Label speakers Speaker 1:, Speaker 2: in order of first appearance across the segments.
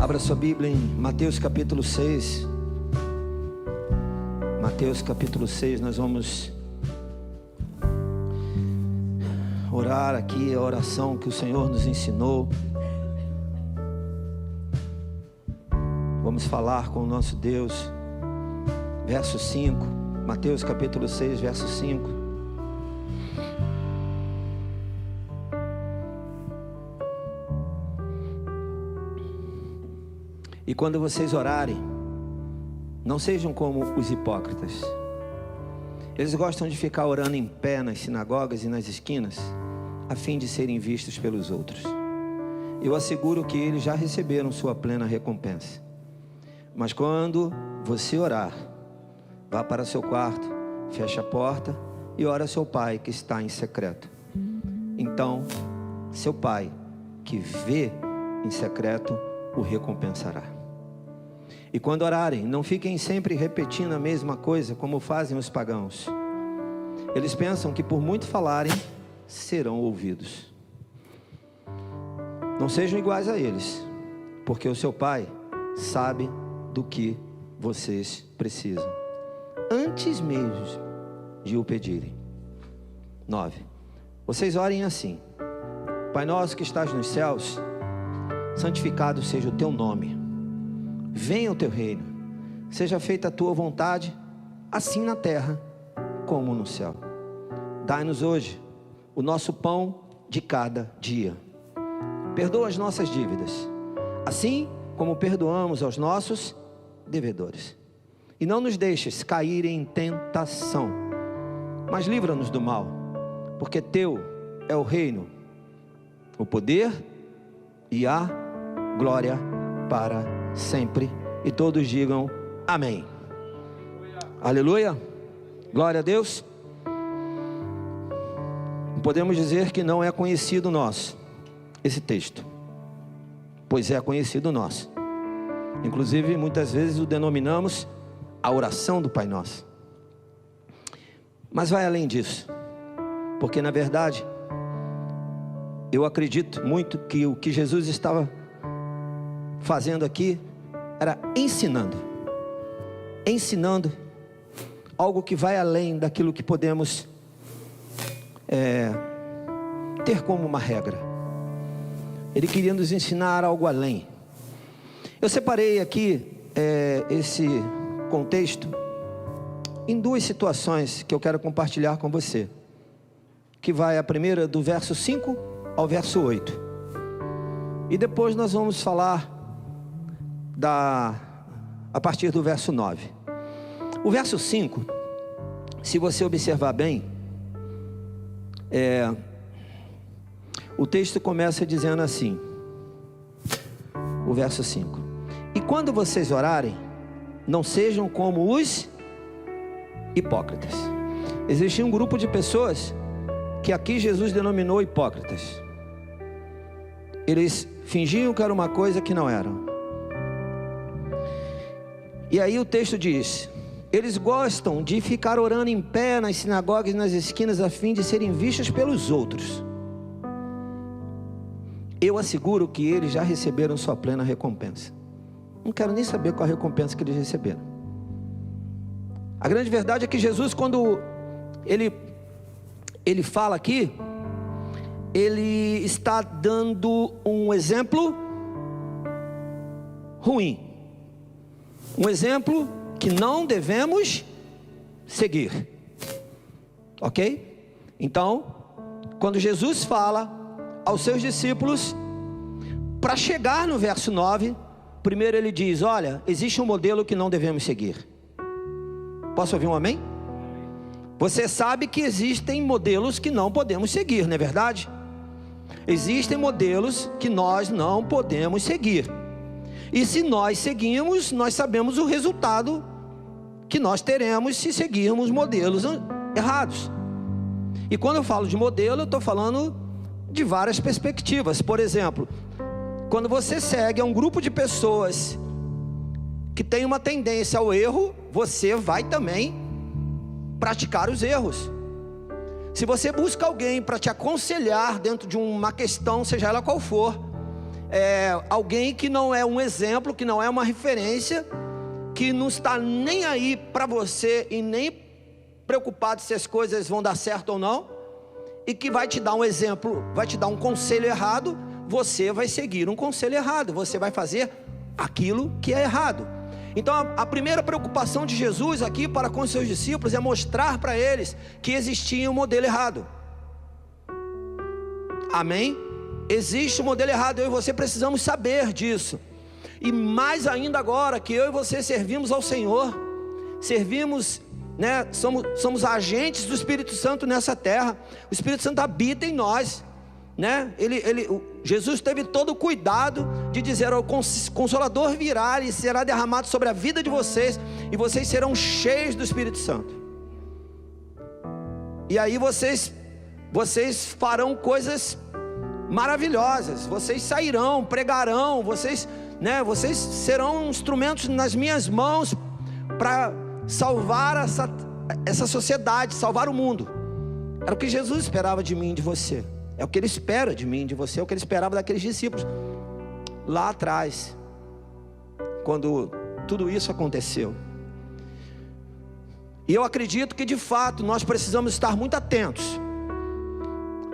Speaker 1: Abra sua Bíblia em Mateus capítulo 6. Mateus capítulo 6, nós vamos orar aqui a oração que o Senhor nos ensinou. Vamos falar com o nosso Deus. Verso 5, Mateus capítulo 6, verso 5. E quando vocês orarem, não sejam como os hipócritas. Eles gostam de ficar orando em pé nas sinagogas e nas esquinas, a fim de serem vistos pelos outros. Eu asseguro que eles já receberam sua plena recompensa. Mas quando você orar, vá para seu quarto, feche a porta e ore a seu pai que está em secreto. Então, seu pai que vê em secreto o recompensará. E quando orarem, não fiquem sempre repetindo a mesma coisa como fazem os pagãos. Eles pensam que por muito falarem, serão ouvidos. Não sejam iguais a eles, porque o seu pai sabe do que vocês precisam, antes mesmo de o pedirem. 9. Vocês orem assim: Pai nosso que estás nos céus, santificado seja o teu nome. Venha o teu reino, seja feita a tua vontade, assim na terra como no céu. Dai-nos hoje o nosso pão de cada dia. Perdoa as nossas dívidas, assim como perdoamos aos nossos devedores. E não nos deixes cair em tentação, mas livra-nos do mal, porque teu é o reino, o poder e a glória para sempre. E todos digam amém. Aleluia. Glória a Deus. Podemos dizer que não é conhecido nosso esse texto, pois é conhecido nosso. Inclusive muitas vezes o denominamos a oração do Pai Nosso. Mas vai além disso, porque na verdade eu acredito muito que o que Jesus estava fazendo aqui era ensinando algo que vai além daquilo que podemos ter como uma regra. Ele queria nos ensinar algo além. Eu separei aqui esse contexto em duas situações que eu quero compartilhar com você, que vai a primeira do verso 5 ao verso 8, e depois nós vamos falar a partir do verso 9. O verso 5, se você observar bem, o texto começa dizendo assim, o verso 5: E quando vocês orarem, não sejam como os hipócritas. Existia um grupo de pessoas que aqui Jesus denominou hipócritas. Eles fingiam que era uma coisa que não eram. E aí o texto diz: eles gostam de ficar orando em pé nas sinagogas e nas esquinas a fim de serem vistos pelos outros. Eu asseguro que eles já receberam sua plena recompensa. Não quero nem saber qual a recompensa que eles receberam. A grande verdade é que Jesus, quando ele fala aqui, ele está dando um exemplo ruim, um exemplo que não devemos seguir, ok? Então, quando Jesus fala aos seus discípulos, para chegar no verso 9, primeiro ele diz: olha, existe um modelo que não devemos seguir. Posso ouvir um amém? Você sabe que existem modelos que não podemos seguir, não é verdade? Existem modelos que nós não podemos seguir. E se nós seguimos, nós sabemos o resultado que nós teremos se seguirmos modelos errados. E quando eu falo de modelo, eu estou falando de várias perspectivas. Por exemplo, quando você segue um grupo de pessoas que tem uma tendência ao erro, você vai também praticar os erros. Se você busca alguém para te aconselhar dentro de uma questão, seja ela qual for, alguém que não é um exemplo, que não é uma referência, que não está nem aí para você e nem preocupado se as coisas vão dar certo ou não, e que vai te dar um exemplo, vai te dar um conselho errado, você vai seguir um conselho errado, você vai fazer aquilo que é errado. Então a primeira preocupação de Jesus aqui para com os seus discípulos é mostrar para eles que existia um modelo errado. Amém? Existe um modelo errado, eu e você precisamos saber disso. E mais ainda agora que eu e você servimos ao Senhor, servimos, né, somos agentes do Espírito Santo nessa terra. O Espírito Santo habita em nós, né? Jesus teve todo o cuidado de dizer: o Consolador virá e será derramado sobre a vida de vocês, e vocês serão cheios do Espírito Santo. E aí vocês farão coisas maravilhosas, vocês sairão, pregarão, vocês serão instrumentos nas minhas mãos para salvar essa sociedade, salvar o mundo. Era o que Jesus esperava de mim e de você, é o que Ele espera de mim e de você, é o que Ele esperava daqueles discípulos lá atrás, quando tudo isso aconteceu. E eu acredito que de fato nós precisamos estar muito atentos.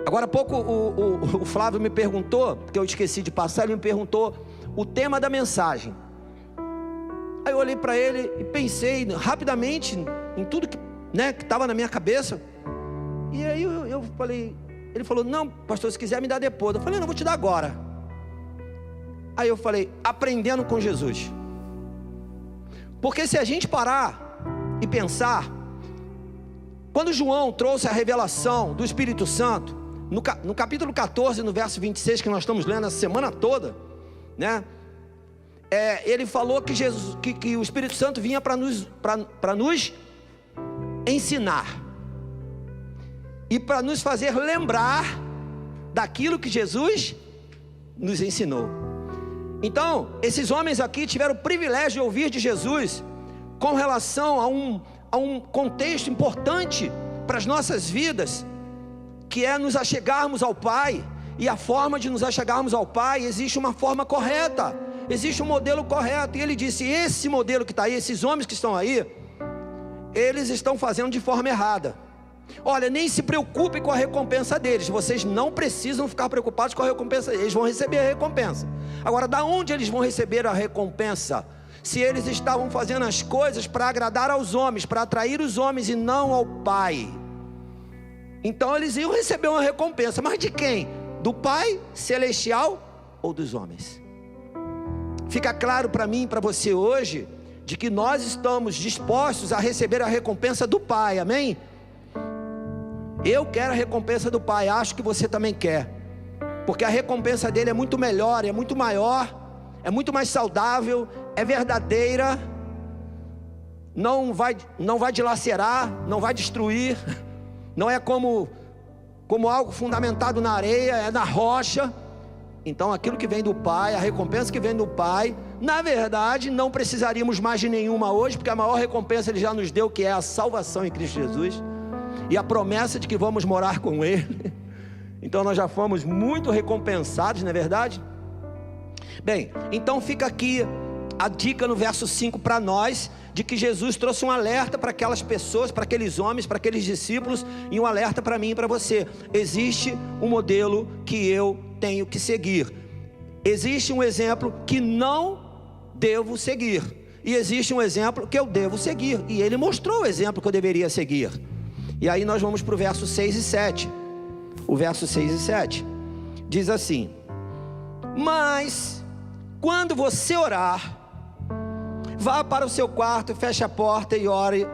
Speaker 1: Agora há pouco o Flávio me perguntou, porque eu esqueci de passar, ele me perguntou o tema da mensagem. Aí eu olhei para ele e pensei rapidamente em tudo que estava na minha cabeça. E aí eu falei, ele falou: não, pastor, se quiser me dá depois. Eu falei: não, vou te dar agora. Aí eu falei: aprendendo com Jesus. Porque se a gente parar e pensar, quando João trouxe a revelação do Espírito Santo, no capítulo 14, no verso 26, que nós estamos lendo a semana toda, né? Ele falou que que o Espírito Santo vinha para nos ensinar e para nos fazer lembrar daquilo que Jesus nos ensinou. Então, esses homens aqui tiveram o privilégio de ouvir de Jesus com relação a um contexto importante para as nossas vidas, que é nos achegarmos ao Pai. E a forma de nos achegarmos ao Pai, existe uma forma correta, existe um modelo correto. E ele disse: esse modelo que está aí, esses homens que estão aí, eles estão fazendo de forma errada. Olha, nem se preocupe com a recompensa deles. Vocês não precisam ficar preocupados com a recompensa. Eles vão receber a recompensa. Agora, da onde eles vão receber a recompensa? Se eles estavam fazendo as coisas para agradar aos homens, para atrair os homens e não ao Pai, então eles iam receber uma recompensa. Mas de quem? Do Pai Celestial ou dos homens? Fica claro para mim e para você hoje, de que nós estamos dispostos a receber a recompensa do Pai, amém? Eu quero a recompensa do Pai, acho que você também quer, porque a recompensa dele é muito melhor, é muito maior, é muito mais saudável, é verdadeira, não vai dilacerar, não vai destruir, não é como algo fundamentado na areia, é na rocha. Então aquilo que vem do Pai, a recompensa que vem do Pai, na verdade não precisaríamos mais de nenhuma hoje, porque a maior recompensa Ele já nos deu, que é a salvação em Cristo Jesus, e a promessa de que vamos morar com Ele. Então nós já fomos muito recompensados, não é verdade? Bem, então fica aqui a dica no verso 5 para nós, de que Jesus trouxe um alerta para aquelas pessoas, para aqueles homens, para aqueles discípulos, e um alerta para mim e para você. Existe um modelo que eu tenho que seguir, existe um exemplo que não devo seguir, e existe um exemplo que eu devo seguir, e Ele mostrou o exemplo que eu deveria seguir. E aí nós vamos para o verso 6 e 7. O verso 6 e 7 diz assim: mas quando você orar, vá para o seu quarto, feche a porta e ore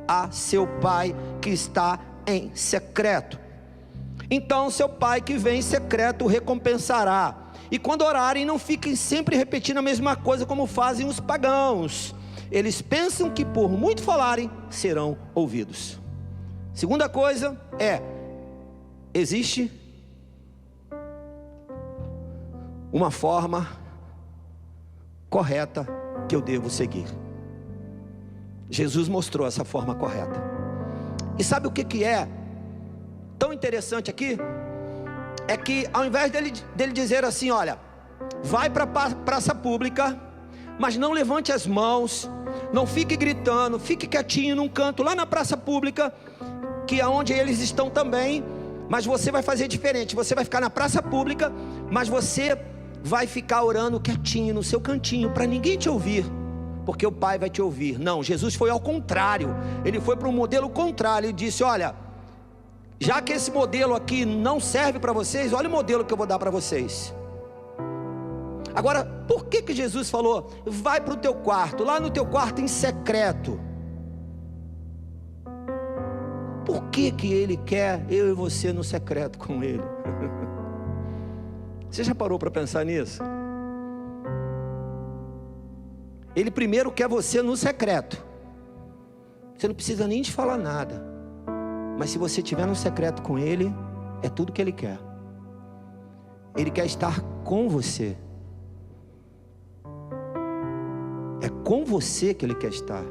Speaker 1: a seu Pai que está em secreto. Então seu Pai que vem em secreto o recompensará. E quando orarem, não fiquem sempre repetindo a mesma coisa como fazem os pagãos. Eles pensam que por muito falarem, serão ouvidos. Segunda coisa existe uma forma correta que eu devo seguir. Jesus mostrou essa forma correta. E sabe o que é tão interessante aqui? É que ao invés dele dizer assim: olha, vai para a praça pública, mas não levante as mãos, não fique gritando, fique quietinho num canto lá na praça pública, que é onde eles estão também. Mas você vai fazer diferente, você vai ficar na praça pública, mas você vai ficar orando quietinho no seu cantinho, para ninguém te ouvir, porque o Pai vai te ouvir. Não, Jesus foi ao contrário, ele foi para um modelo contrário. Ele disse: olha, já que esse modelo aqui não serve para vocês, olha o modelo que eu vou dar para vocês. Agora, por que Jesus falou, vai para o teu quarto, lá no teu quarto em secreto? Por que ele quer eu e você no secreto com ele? Você já parou para pensar nisso? Ele primeiro quer você no secreto. Você não precisa nem de falar nada, mas se você estiver no secreto com ele, é tudo que ele quer. Ele quer estar com você. É com você que ele quer estar.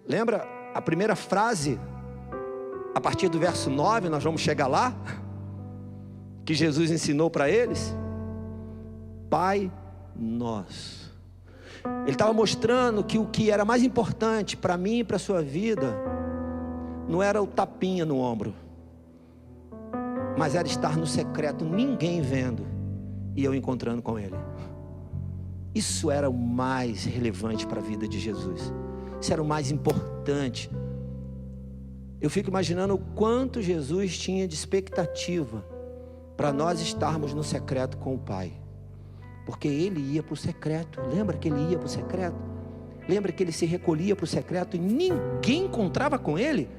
Speaker 1: Lembra a primeira frase, a partir do verso 9, nós vamos chegar lá, que Jesus ensinou para eles? Pai nosso. Ele estava mostrando que o que era mais importante para mim e para a sua vida, não era o tapinha no ombro, mas era estar no secreto, ninguém vendo, e eu encontrando com ele. Isso era o mais relevante para a vida de Jesus. Isso era o mais importante. Eu fico imaginando o quanto Jesus tinha de expectativa para nós estarmos no secreto com o Pai. Porque ele ia para o secreto. Lembra que ele ia para o secreto? Lembra que ele se recolhia para o secreto e ninguém encontrava com ele?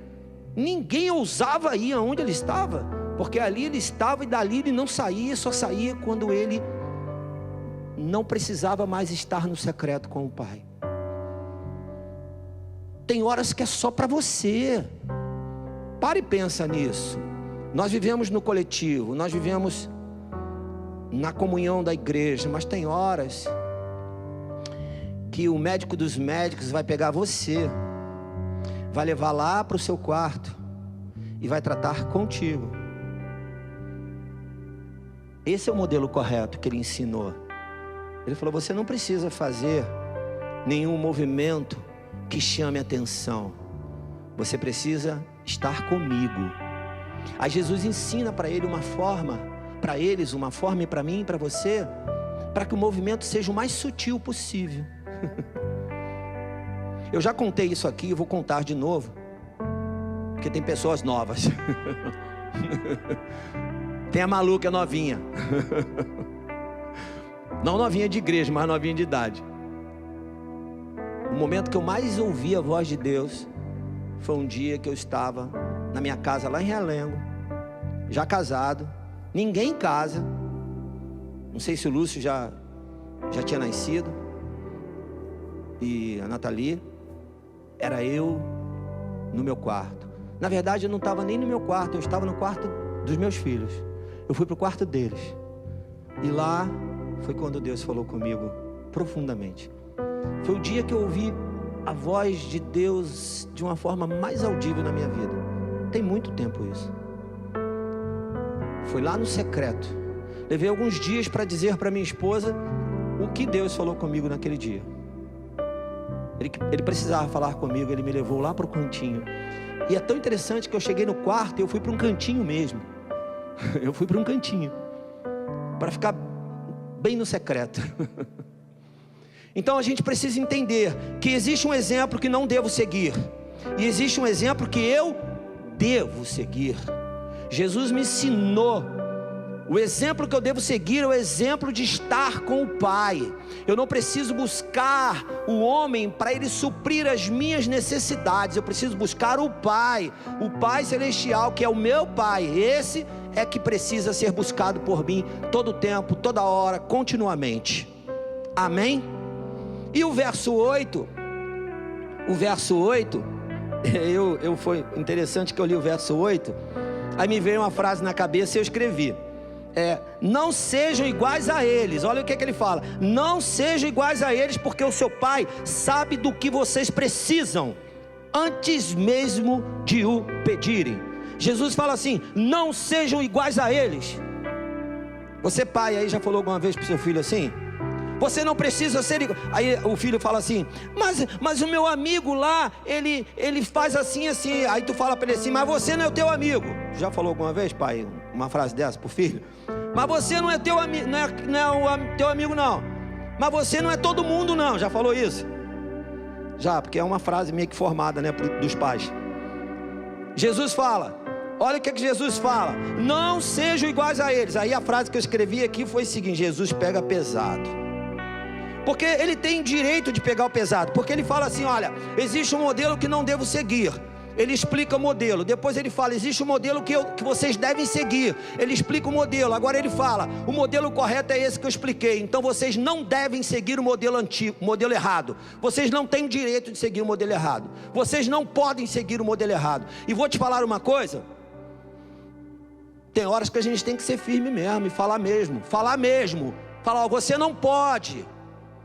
Speaker 1: Ninguém ousava ir aonde ele estava, porque ali ele estava e dali ele não saía, só saía quando ele não precisava mais estar no secreto com o Pai. Tem horas que é só para você. Para e pensa nisso. Nós vivemos no coletivo, nós vivemos na comunhão da igreja, mas tem horas que o médico dos médicos vai pegar você, vai levar lá para o seu quarto e vai tratar contigo. Esse é o modelo correto que ele ensinou. Ele falou: você não precisa fazer nenhum movimento que chame atenção, você precisa estar comigo. Aí Jesus ensina para ele uma forma, para eles uma forma, e para mim e para você, para que o movimento seja o mais sutil possível. Eu já contei isso aqui, eu vou contar de novo, porque tem pessoas novas. Tem a maluca novinha. Não novinha de igreja, mas novinha de idade. O momento que eu mais ouvi a voz de Deus foi um dia que eu estava na minha casa lá em Realengo, já casado, ninguém em casa. Não sei se o Lúcio já tinha nascido, e a Nathalie. Era eu no meu quarto. Na verdade eu não estava nem no meu quarto, eu estava no quarto dos meus filhos. Eu fui para o quarto deles, e lá foi quando Deus falou comigo profundamente. Foi o dia que eu ouvi a voz de Deus de uma forma mais audível na minha vida. Tem muito tempo isso. Foi lá no secreto. Levei alguns dias para dizer para minha esposa o que Deus falou comigo naquele dia. Ele precisava falar comigo, ele me levou lá para o cantinho. E é tão interessante que eu cheguei no quarto e eu fui para um cantinho mesmo. Eu fui para um cantinho, para ficar bem no secreto. Então a gente precisa entender que existe um exemplo que não devo seguir, e existe um exemplo que eu devo seguir. Jesus me ensinou. O exemplo que eu devo seguir é o exemplo de estar com o Pai. Eu não preciso buscar o homem para ele suprir as minhas necessidades. Eu preciso buscar o Pai Celestial, que é o meu Pai. Esse é que precisa ser buscado por mim todo o tempo, toda hora, continuamente. Amém? E o verso 8, foi interessante que eu li o verso 8, aí me veio uma frase na cabeça e eu escrevi. Não sejam iguais a eles. Olha o que ele fala: não sejam iguais a eles, porque o seu Pai sabe do que vocês precisam, antes mesmo de o pedirem. Jesus fala assim: não sejam iguais a eles. Você pai aí já falou alguma vez para o seu filho assim? Você não precisa ser igual. Aí o filho fala assim, mas o meu amigo lá, ele faz assim, assim. Aí tu fala para ele assim, mas você não é o teu amigo. Já falou alguma vez, pai, uma frase dessa pro filho? Mas você não é teu amigo, não é o teu amigo não. Mas você não é todo mundo não. Já falou isso? Já, porque é uma frase meio que formada, né, dos pais. Jesus fala, olha o que Jesus fala: não sejam iguais a eles. Aí a frase que eu escrevi aqui foi o seguinte: Jesus pega pesado. Porque ele tem direito de pegar o pesado. Porque ele fala assim, olha, existe um modelo que não devo seguir. Ele explica o modelo. Depois ele fala, existe um modelo que vocês devem seguir. Ele explica o modelo. Agora ele fala, o modelo correto é esse que eu expliquei. Então vocês não devem seguir o modelo antigo, o modelo errado. Vocês não têm direito de seguir o modelo errado. Vocês não podem seguir o modelo errado. E vou te falar uma coisa. Tem horas que a gente tem que ser firme mesmo e falar mesmo. Falar mesmo. Falar, ó, você não pode.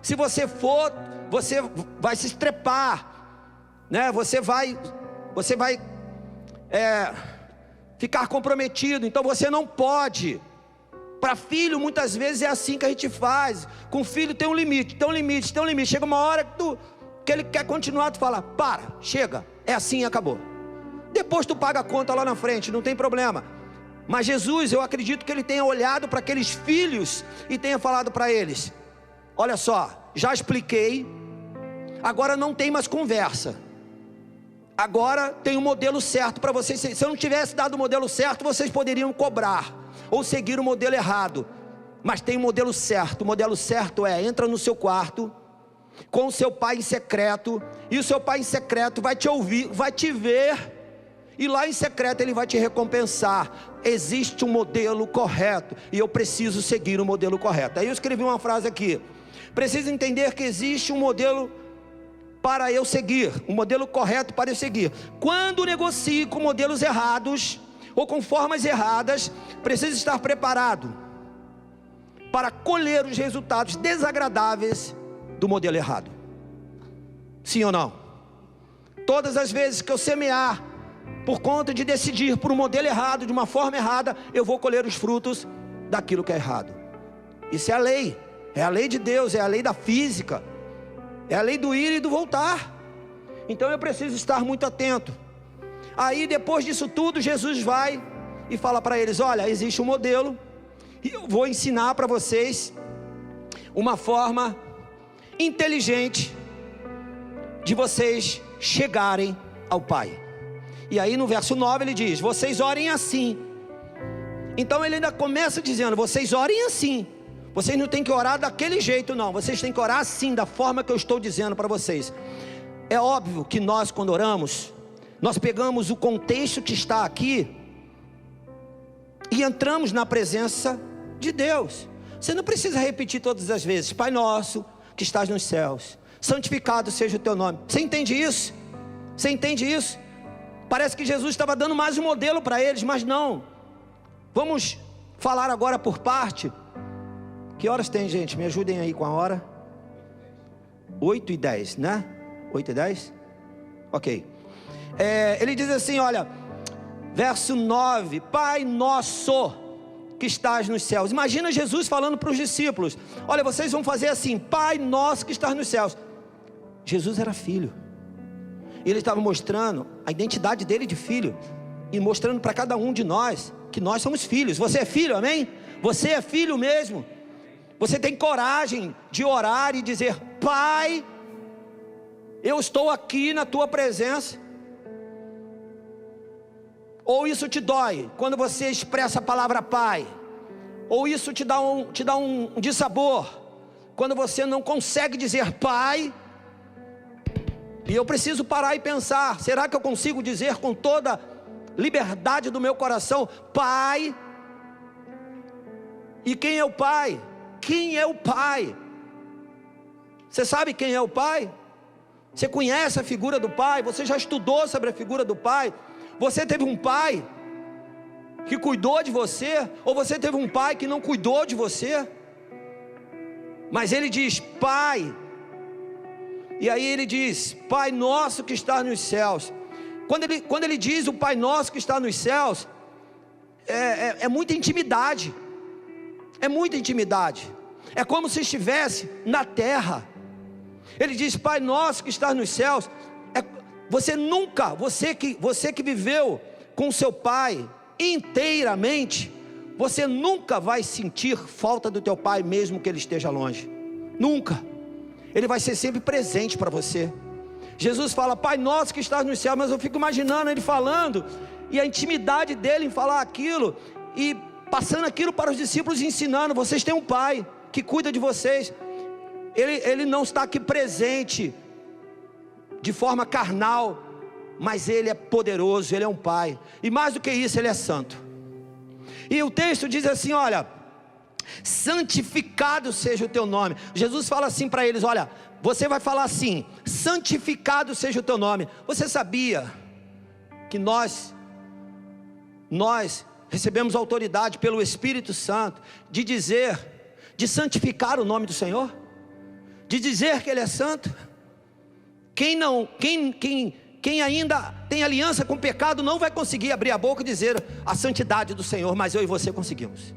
Speaker 1: Se você for, você vai se estrepar, né? Você vai ficar comprometido. Então você não pode. Para filho muitas vezes é assim que a gente faz. Com filho tem um limite, tem um limite, tem um limite. Chega uma hora que ele quer continuar, tu fala, para, chega, é assim e acabou. Depois tu paga a conta lá na frente, não tem problema. Mas Jesus, eu acredito que ele tenha olhado para aqueles filhos e tenha falado para eles, olha só, já expliquei, agora não tem mais conversa. Agora tem um modelo certo para vocês. Se eu não tivesse dado o modelo certo, vocês poderiam cobrar ou seguir o modelo errado. Mas tem um modelo certo. O modelo certo é, entra no seu quarto com o seu pai em secreto, e o seu pai em secreto vai te ouvir, vai te ver, e lá em secreto ele vai te recompensar. Existe um modelo correto e eu preciso seguir o modelo correto. Aí eu escrevi uma frase aqui: preciso entender que existe um modelo para eu seguir, um modelo correto para eu seguir. Quando negocio com modelos errados ou com formas erradas, preciso estar preparado para colher os resultados desagradáveis do modelo errado. Sim ou não? Todas as vezes que eu semear por conta de decidir por um modelo errado, de uma forma errada, eu vou colher os frutos daquilo que é errado. Isso é a lei. É a lei de Deus, é a lei da física, é a lei do ir e do voltar. Então eu preciso estar muito atento. Aí depois disso tudo, Jesus vai e fala para eles, olha, existe um modelo, e eu vou ensinar para vocês uma forma inteligente de vocês chegarem ao Pai. E aí no verso 9 ele diz, vocês orem assim. Então ele ainda começa dizendo, vocês orem assim. Vocês não têm que orar daquele jeito não, vocês têm que orar assim, da forma que eu estou dizendo para vocês. É óbvio que nós, quando oramos, nós pegamos o contexto que está aqui e entramos na presença de Deus. Você não precisa repetir todas as vezes, Pai nosso que estás nos céus, santificado seja o teu nome. Você entende isso? Você entende isso? Parece que Jesus estava dando mais um modelo para eles, mas não. Vamos falar agora por parte. Que horas tem, gente? Me ajudem aí com a hora. 8h10, né? 8h10? Ok. Ele diz assim, olha, verso 9, Pai nosso que estás nos céus. Imagina Jesus falando para os discípulos, olha, vocês vão fazer assim, Pai nosso que estás nos céus. Jesus era filho. Ele estava mostrando a identidade dele de filho, e mostrando para cada um de nós, que nós somos filhos. Você é filho, amém? Você é filho mesmo. Você tem coragem de orar e dizer, Pai, eu estou aqui na tua presença. Ou isso te dói quando você expressa a palavra Pai? Ou isso te dá um dissabor quando você não consegue dizer Pai? E eu preciso parar e pensar, será que eu consigo dizer com toda liberdade do meu coração, Pai? E quem é o Pai? Quem é o Pai? Você sabe quem é o Pai? Você conhece a figura do Pai? Você já estudou sobre a figura do Pai? Você teve um pai que cuidou de você? Ou você teve um pai que não cuidou de você? Mas ele diz, Pai. E aí ele diz, Pai nosso que está nos céus. Quando ele diz o Pai nosso que está nos céus, é muita intimidade. É muita intimidade. É como se estivesse na terra. Ele diz: Pai nosso que estás nos céus. Você nunca, você que viveu com seu pai inteiramente, você nunca vai sentir falta do teu pai, mesmo que ele esteja longe. Nunca. Ele vai ser sempre presente para você. Jesus fala: Pai nosso que estás nos céus. Mas eu fico imaginando ele falando, e a intimidade dele em falar aquilo, e passando aquilo para os discípulos e ensinando: vocês têm um pai que cuida de vocês. Ele não está aqui presente de forma carnal, mas ele é poderoso, ele é um pai. E mais do que isso, ele é santo. E o texto diz assim: olha, santificado seja o teu nome. Jesus fala assim para eles: olha, você vai falar assim: santificado seja o teu nome. Você sabia que nós recebemos autoridade pelo Espírito Santo de dizer, de santificar o nome do Senhor, de dizer que ele é santo? Quem ainda tem aliança com o pecado não vai conseguir abrir a boca e dizer a santidade do Senhor, mas eu e você conseguimos.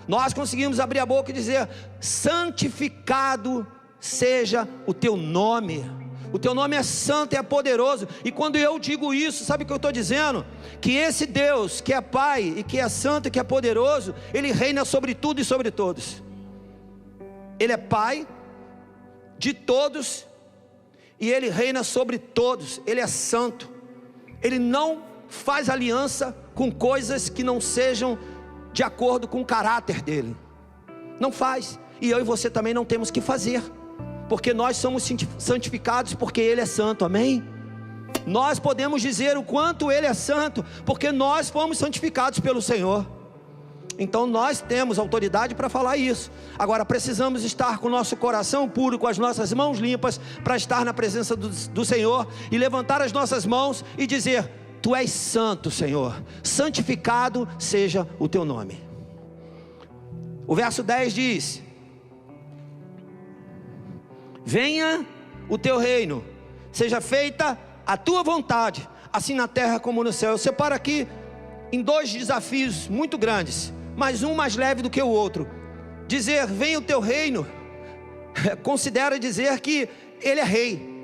Speaker 1: Nós conseguimos abrir a boca e dizer: santificado seja o teu nome. O teu nome é santo e é poderoso. E quando eu digo isso, sabe o que eu estou dizendo? Que esse Deus que é Pai e que é santo e que é poderoso, Ele reina sobre tudo e sobre todos. Ele é Pai de todos e Ele reina sobre todos. Ele é santo. Ele não faz aliança com coisas que não sejam de acordo com o caráter dele. Não faz. E eu e você também não temos que fazer, porque nós somos santificados porque Ele é santo, amém? Nós podemos dizer o quanto Ele é santo, porque nós fomos santificados pelo Senhor. Então nós temos autoridade para falar isso. Agora precisamos estar com o nosso coração puro, com as nossas mãos limpas, para estar na presença do Senhor e levantar as nossas mãos e dizer: Tu és santo, Senhor, santificado seja o teu nome. O verso 10 diz: venha o teu reino, seja feita a tua vontade, assim na terra como no céu. Eu separo aqui em dois desafios muito grandes, mas um mais leve do que o outro. Dizer venha o teu reino considera dizer que Ele é rei.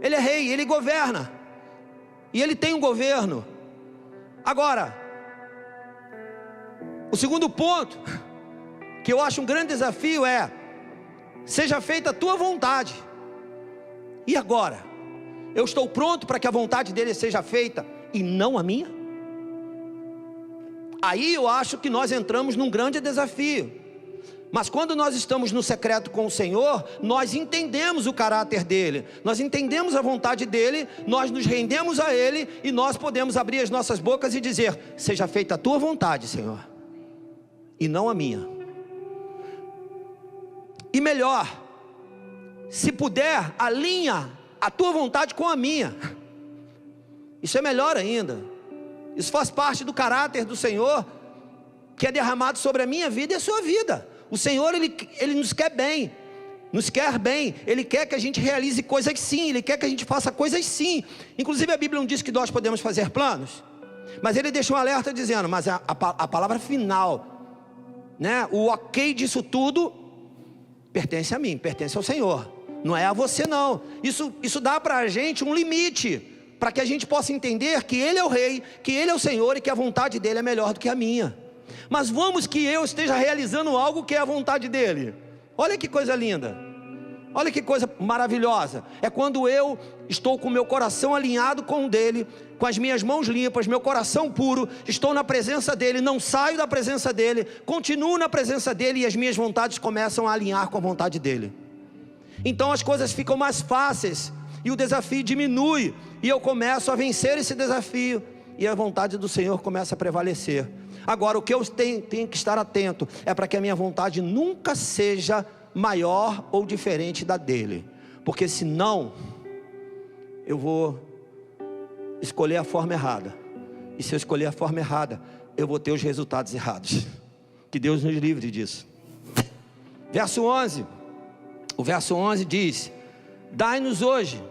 Speaker 1: Ele é rei, Ele governa, e Ele tem um governo. Agora, o segundo ponto, que eu acho um grande desafio, é: seja feita a tua vontade. E agora? Eu estou pronto para que a vontade dele seja feita e não a minha? Aí eu acho que nós entramos num grande desafio. Mas quando nós estamos no secreto com o Senhor, nós entendemos o caráter dele, nós entendemos a vontade dele, nós nos rendemos a ele, e nós podemos abrir as nossas bocas e dizer: seja feita a tua vontade, Senhor, e não a minha. E melhor, se puder, alinha a tua vontade com a minha. Isso é melhor ainda. Isso faz parte do caráter do Senhor, que é derramado sobre a minha vida e a sua vida. O Senhor, Ele nos quer bem, Ele quer que a gente realize coisas sim, Ele quer que a gente faça coisas sim. Inclusive a Bíblia não diz que nós podemos fazer planos, mas Ele deixa um alerta dizendo: mas a palavra final, né, o ok disso tudo, pertence a mim, pertence ao Senhor, não é a você não. Isso dá para a gente um limite, para que a gente possa entender que Ele é o Rei, que Ele é o Senhor e que a vontade dEle é melhor do que a minha. Mas vamos que eu esteja realizando algo que é a vontade dEle. Olha que coisa linda, olha que coisa maravilhosa. É quando eu estou com o meu coração alinhado com o dEle, com as minhas mãos limpas, meu coração puro, estou na presença dEle, não saio da presença dEle, continuo na presença dEle, e as minhas vontades começam a alinhar com a vontade dEle. Então as coisas ficam mais fáceis, e o desafio diminui, e eu começo a vencer esse desafio, e a vontade do Senhor começa a prevalecer. Agora, o que eu tenho que estar atento é para que a minha vontade nunca seja maior ou diferente da dele, porque senão eu vou escolher a forma errada, e se eu escolher a forma errada, eu vou ter os resultados errados. Que Deus nos livre disso. Verso 11, o verso 11 diz: dai-nos hoje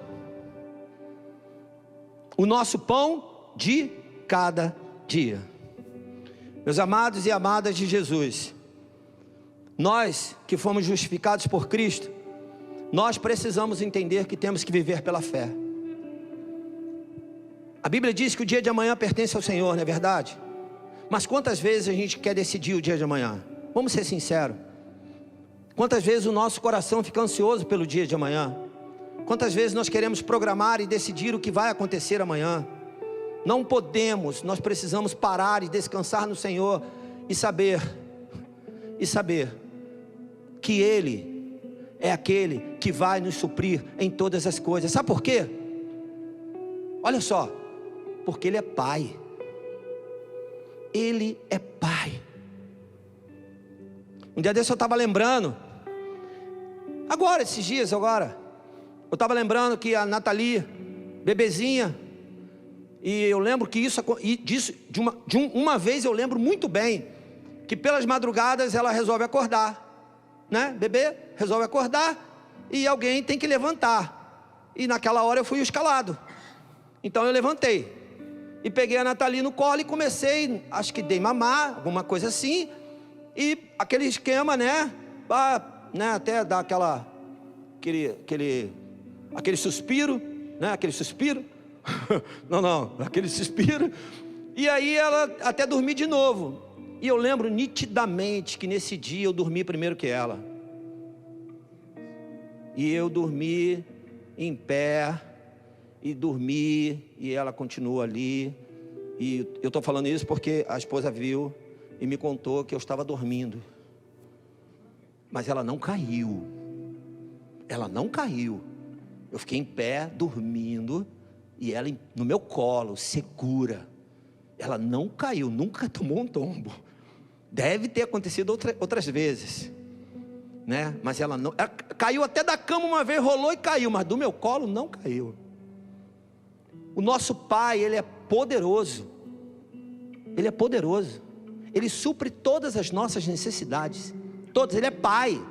Speaker 1: o nosso pão de cada dia. Meus amados e amadas de Jesus, Nós que fomos justificados por Cristo, nós precisamos entender que temos que viver pela fé. A Bíblia diz que o dia de amanhã pertence ao Senhor, não é verdade? Mas quantas vezes a gente quer decidir o dia de amanhã? Vamos ser sinceros. Quantas vezes o nosso coração fica ansioso pelo dia de amanhã? Quantas vezes nós queremos programar e decidir o que vai acontecer amanhã? Não podemos, nós precisamos parar e descansar no Senhor e saber que Ele é aquele que vai nos suprir em todas as coisas. Sabe por quê? Olha só, porque Ele é Pai. Ele é Pai. Um dia desse eu estava lembrando, esses dias eu estava lembrando que a Nathalie, bebezinha, e eu lembro que uma vez eu lembro muito bem, que pelas madrugadas ela resolve acordar, né? Bebê resolve acordar e alguém tem que levantar, e naquela hora eu fui o escalado, então eu levantei, e peguei a Nathalie no colo e comecei, acho que dei mamar, alguma coisa assim, e aquele esquema, né, até dar aquele suspiro, né, aquele suspiro, aquele suspiro, e aí ela até dormir de novo, e eu lembro nitidamente que nesse dia eu dormi primeiro que ela, e eu dormi em pé, e dormi, e ela continua ali, e eu estou falando isso porque a esposa viu, e me contou que eu estava dormindo, mas ela não caiu, eu fiquei em pé, dormindo, e ela no meu colo, segura, ela não caiu, nunca tomou um tombo, deve ter acontecido outras vezes, né? Mas ela caiu até da cama uma vez, rolou e caiu, mas do meu colo não caiu. O nosso Pai, Ele é poderoso, Ele supre todas as nossas necessidades, todas. Ele é Pai.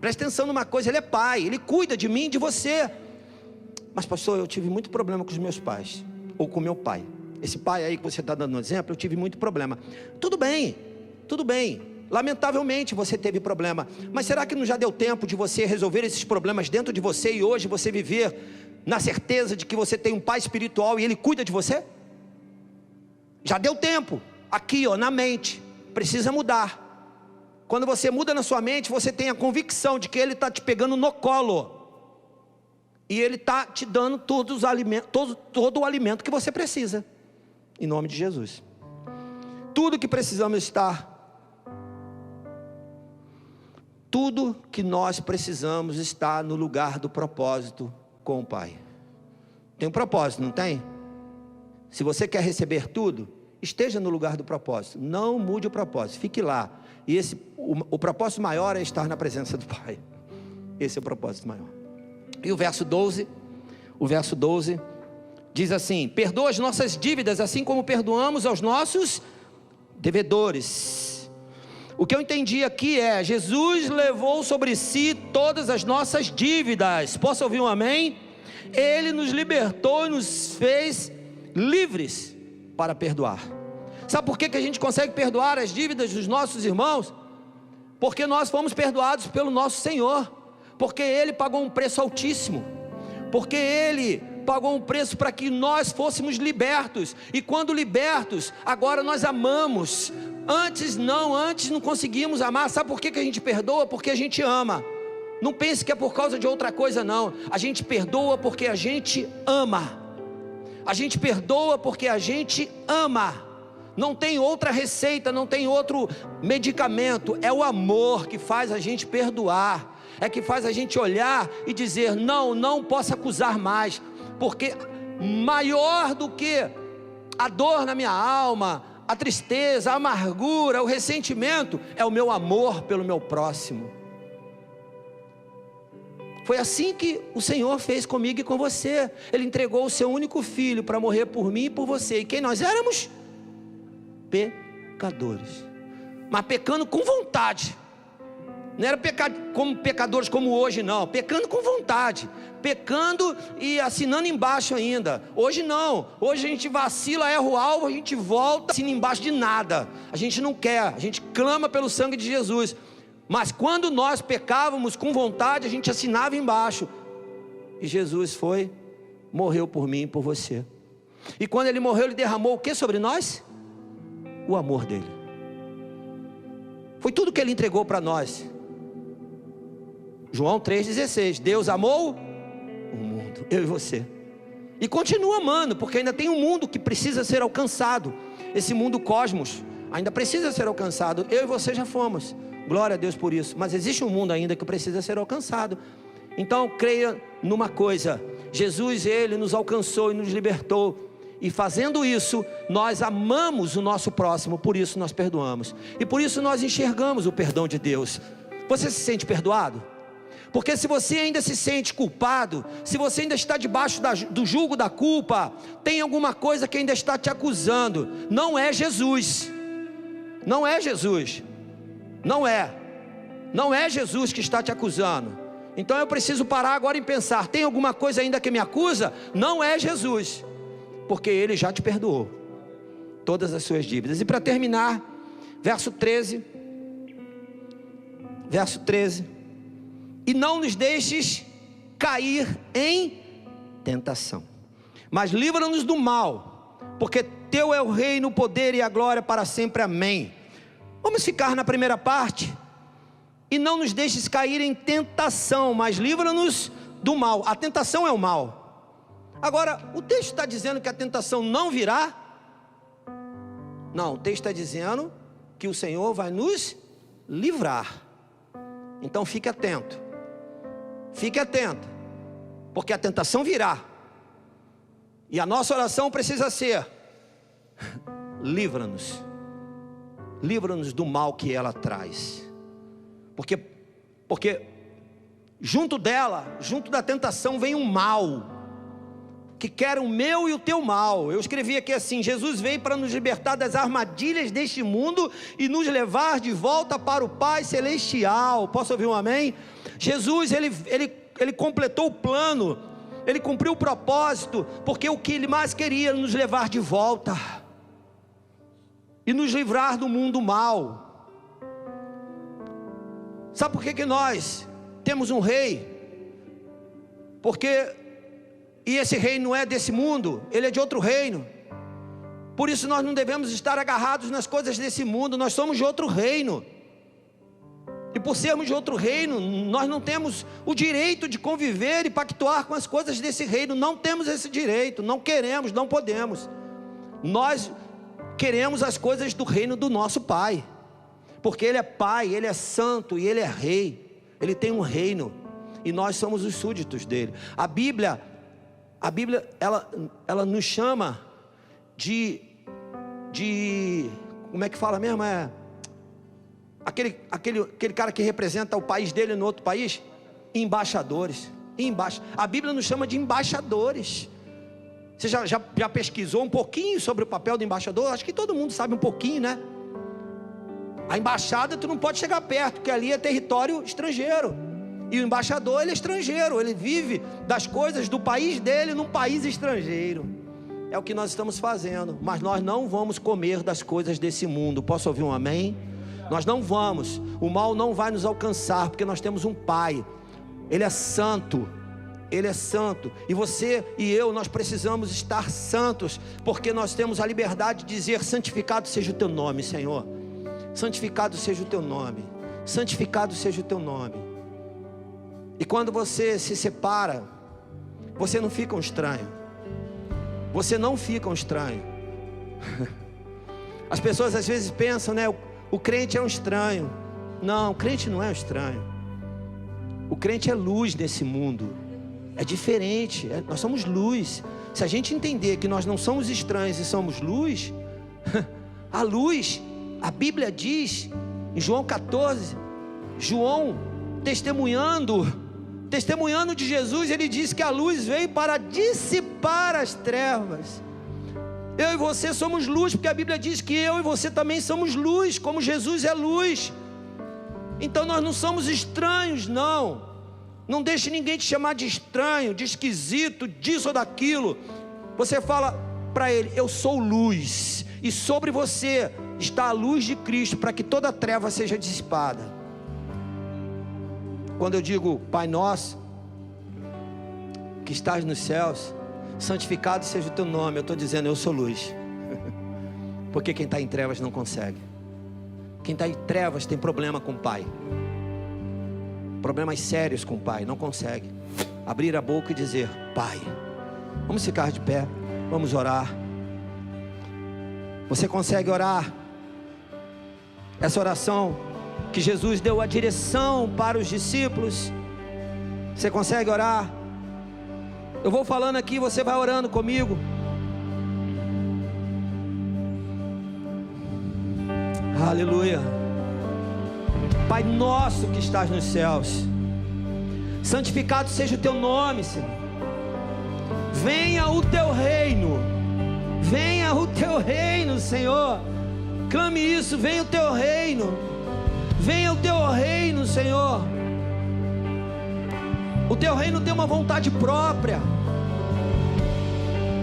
Speaker 1: Presta atenção numa coisa, Ele é Pai, Ele cuida de mim, de você. Mas pastor, eu tive muito problema com os meus pais, ou com meu pai. Esse pai aí que você está dando um exemplo, eu tive muito problema. Tudo bem, lamentavelmente você teve problema, mas será que não já deu tempo de você resolver esses problemas dentro de você, e hoje você viver na certeza de que você tem um pai espiritual e Ele cuida de você? Já deu tempo, aqui na mente, precisa mudar. Quando você muda na sua mente, você tem a convicção de que Ele está te pegando no colo, e Ele está te dando todo o alimento que você precisa, em nome de Jesus. Tudo que precisamos tudo que nós precisamos está no lugar do propósito com o Pai. Tem um propósito, não tem? Se você quer receber tudo, esteja no lugar do propósito, não mude o propósito, fique lá. E o propósito maior é estar na presença do Pai. Esse é o propósito maior. E o verso 12 diz assim: perdoa as nossas dívidas, assim como perdoamos aos nossos devedores. O que eu entendi aqui é: Jesus levou sobre si todas as nossas dívidas. Posso ouvir um amém? Ele nos libertou e nos fez livres para perdoar. Sabe por que a gente consegue perdoar as dívidas dos nossos irmãos? Porque nós fomos perdoados pelo nosso Senhor, porque Ele pagou um preço altíssimo, porque Ele pagou um preço para que nós fôssemos libertos, e quando libertos, agora nós amamos. Antes não conseguimos amar. Sabe por que a gente perdoa? Porque a gente ama. Não pense que é por causa de outra coisa, não. A gente perdoa porque a gente ama. A gente perdoa porque a gente ama. Não tem outra receita, não tem outro medicamento. É o amor que faz a gente perdoar, é que faz a gente olhar e dizer: não posso acusar mais, porque maior do que a dor na minha alma, a tristeza, a amargura, o ressentimento, é o meu amor pelo meu próximo. Foi assim que o Senhor fez comigo e com você. Ele entregou o seu único filho para morrer por mim e por você. E quem nós éramos? Pecadores, mas pecando com vontade. Não era como pecadores como hoje, não. Pecando com vontade, pecando e assinando embaixo ainda. Hoje não. Hoje a gente vacila, erra o alvo, a gente volta, assina embaixo de nada. A gente não quer, a gente clama pelo sangue de Jesus. Mas quando nós pecávamos com vontade, a gente assinava embaixo. E Jesus foi, morreu por mim e por você. E quando Ele morreu, Ele derramou o que sobre nós? O amor dEle. Foi tudo que Ele entregou para nós. João 3,16. Deus amou o mundo, eu e você. E continua amando, porque ainda tem um mundo que precisa ser alcançado. Esse mundo cosmos ainda precisa ser alcançado. Eu e você já fomos. Glória a Deus por isso. Mas existe um mundo ainda que precisa ser alcançado. Então creia numa coisa: Jesus, Ele nos alcançou e nos libertou. E fazendo isso, nós amamos o nosso próximo. Por isso nós perdoamos. E por isso nós enxergamos o perdão de Deus. Você se sente perdoado? Porque se você ainda se sente culpado, se você ainda está debaixo do jugo da culpa, tem alguma coisa que ainda está te acusando. Não é Jesus. Não é Jesus. Não é Jesus que está te acusando. Então eu preciso parar agora e pensar: tem alguma coisa ainda que me acusa? Não é Jesus, porque Ele já te perdoou todas as suas dívidas. E para terminar, verso 13. E não nos deixes cair em tentação, mas livra-nos do mal, porque Teu é o reino, o poder e a glória para sempre. Amém. Vamos ficar na primeira parte. E não nos deixes cair em tentação, mas livra-nos do mal. A tentação é o mal. Agora, o texto está dizendo que a tentação não virá? Não, o texto está dizendo que o Senhor vai nos livrar. Então fique atento. Fique atento, porque a tentação virá. E a nossa oração precisa ser: livra-nos. Livra-nos do mal que ela traz. Porque junto dela, junto da tentação, vem um mal que quer o meu e o teu mal. Eu escrevi aqui assim: Jesus veio para nos libertar das armadilhas deste mundo e nos levar de volta para o Pai Celestial. Posso ouvir um amém? Jesus, ele completou o plano, Ele cumpriu o propósito, porque o que Ele mais queria era nos levar de volta e nos livrar do mundo mal. Sabe por que nós temos um rei? E esse rei não é desse mundo, ele é de outro reino. Por isso nós não devemos estar agarrados nas coisas desse mundo. Nós somos de outro reino. E por sermos de outro reino, nós não temos o direito de conviver e pactuar com as coisas desse reino. Não temos esse direito, não queremos, não podemos. Nós queremos as coisas do reino do nosso Pai, porque Ele é Pai, Ele é santo e Ele é rei. Ele tem um reino e nós somos os súditos dele. A Bíblia ela nos chama de como é que fala mesmo? Aquele cara que representa o país dele no outro país? Embaixadores. A Bíblia nos chama de embaixadores. Você já pesquisou um pouquinho sobre o papel do embaixador? Acho que todo mundo sabe um pouquinho, né? A embaixada tu não pode chegar perto, porque ali é território estrangeiro. E o embaixador, ele é estrangeiro, ele vive das coisas do país dele num país estrangeiro. É o que nós estamos fazendo. Mas nós não vamos comer das coisas desse mundo. Posso ouvir um amém? Nós não vamos. O mal não vai nos alcançar, porque nós temos um Pai. Ele é santo. Ele é santo. E você e eu, nós precisamos estar santos, porque nós temos a liberdade de dizer: santificado seja o teu nome, Senhor. Santificado seja o teu nome. Santificado seja o teu nome. E quando você se separa, você não fica um estranho. Você não fica um estranho. As pessoas às vezes pensam, né? O crente é um estranho. Não, o crente não é um estranho. O crente é luz nesse mundo. É diferente, nós somos luz. Se a gente entender que nós não somos estranhos e somos luz, a luz, a Bíblia diz em João 14, João testemunhando de Jesus, ele diz que a luz veio para dissipar as trevas. Eu e você somos luz, porque a Bíblia diz que eu e você também somos luz, como Jesus é luz. Então nós não somos estranhos, não. Não deixe ninguém te chamar de estranho, de esquisito, disso ou daquilo. Você fala para ele: eu sou luz, e sobre você está a luz de Cristo, para que toda treva seja dissipada. quando eu digo Pai Nosso, que estás nos céus, santificado seja o teu nome, eu estou dizendo, eu sou luz. Porque quem está em trevas não consegue. Quem está em trevas tem problema com o Pai. Problemas sérios com o Pai, não consegue abrir a boca e dizer, Pai. Vamos ficar de pé, vamos orar. Você consegue orar? Essa oração que Jesus deu a direção para os discípulos. Você consegue orar? Eu vou falando aqui, você vai orando comigo. Aleluia. Pai nosso que estás nos céus, santificado seja o teu nome, Senhor. Venha o teu reino. Venha o teu reino, Senhor. Clame isso, venha o teu reino. Venha o teu reino, Senhor. O teu reino tem uma vontade própria.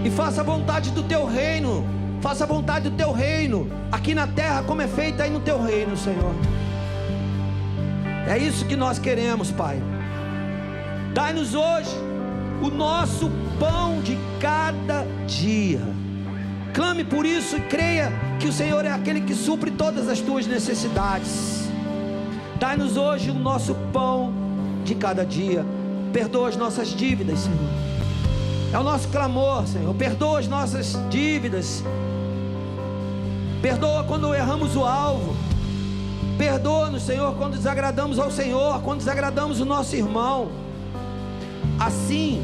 Speaker 1: E faça a vontade do teu reino. Faça a vontade do teu reino aqui na terra, como é feita aí no teu reino, Senhor. É isso que nós queremos, Pai. Dai-nos hoje o nosso pão de cada dia. Clame por isso e creia que o Senhor é aquele que supre todas as tuas necessidades. Dai-nos hoje o nosso pão de cada dia. Perdoa as nossas dívidas, Senhor. É o nosso clamor, Senhor. Perdoa as nossas dívidas. Perdoa quando erramos o alvo. Perdoa-nos, Senhor, quando desagradamos ao Senhor, quando desagradamos o nosso irmão. Assim,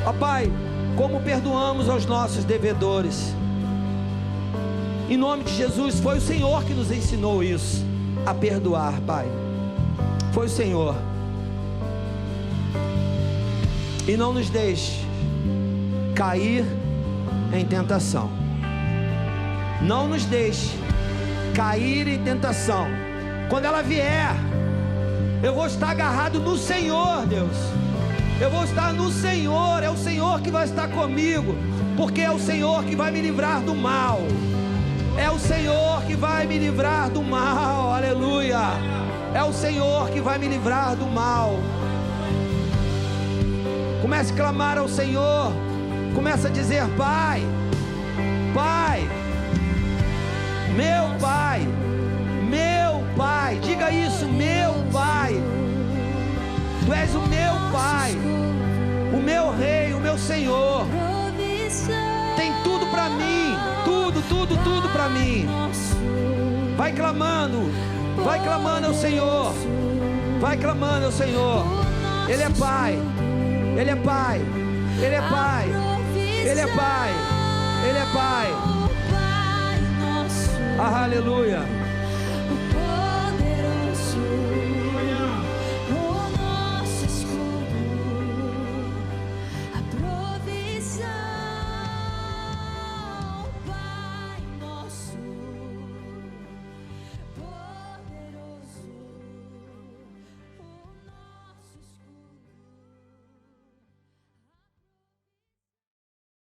Speaker 1: ó Pai, como perdoamos aos nossos devedores. Em nome de Jesus, foi o Senhor que nos ensinou isso, a perdoar, Pai. Foi o Senhor. E não nos deixe cair em tentação. Não nos deixe cair em tentação. Quando ela vier, eu vou estar agarrado no Senhor, Deus. Eu vou estar no Senhor. É o Senhor que vai estar comigo, porque é o Senhor que vai me livrar do mal. É o Senhor que vai me livrar do mal. Aleluia. É o Senhor que vai me livrar do mal. Comece a clamar ao Senhor. Comece a dizer, Pai, Pai, meu Pai, meu Pai. Diga isso, meu Pai. Tu és o meu Pai, o meu Rei, o meu Senhor. Tem tudo para mim, tudo para mim. Vai clamando ao Senhor. Vai clamando ao Senhor. Ele é Pai. Ele é Pai, Ele é Pai, Ele é Pai, Ele é Pai. Ah, aleluia.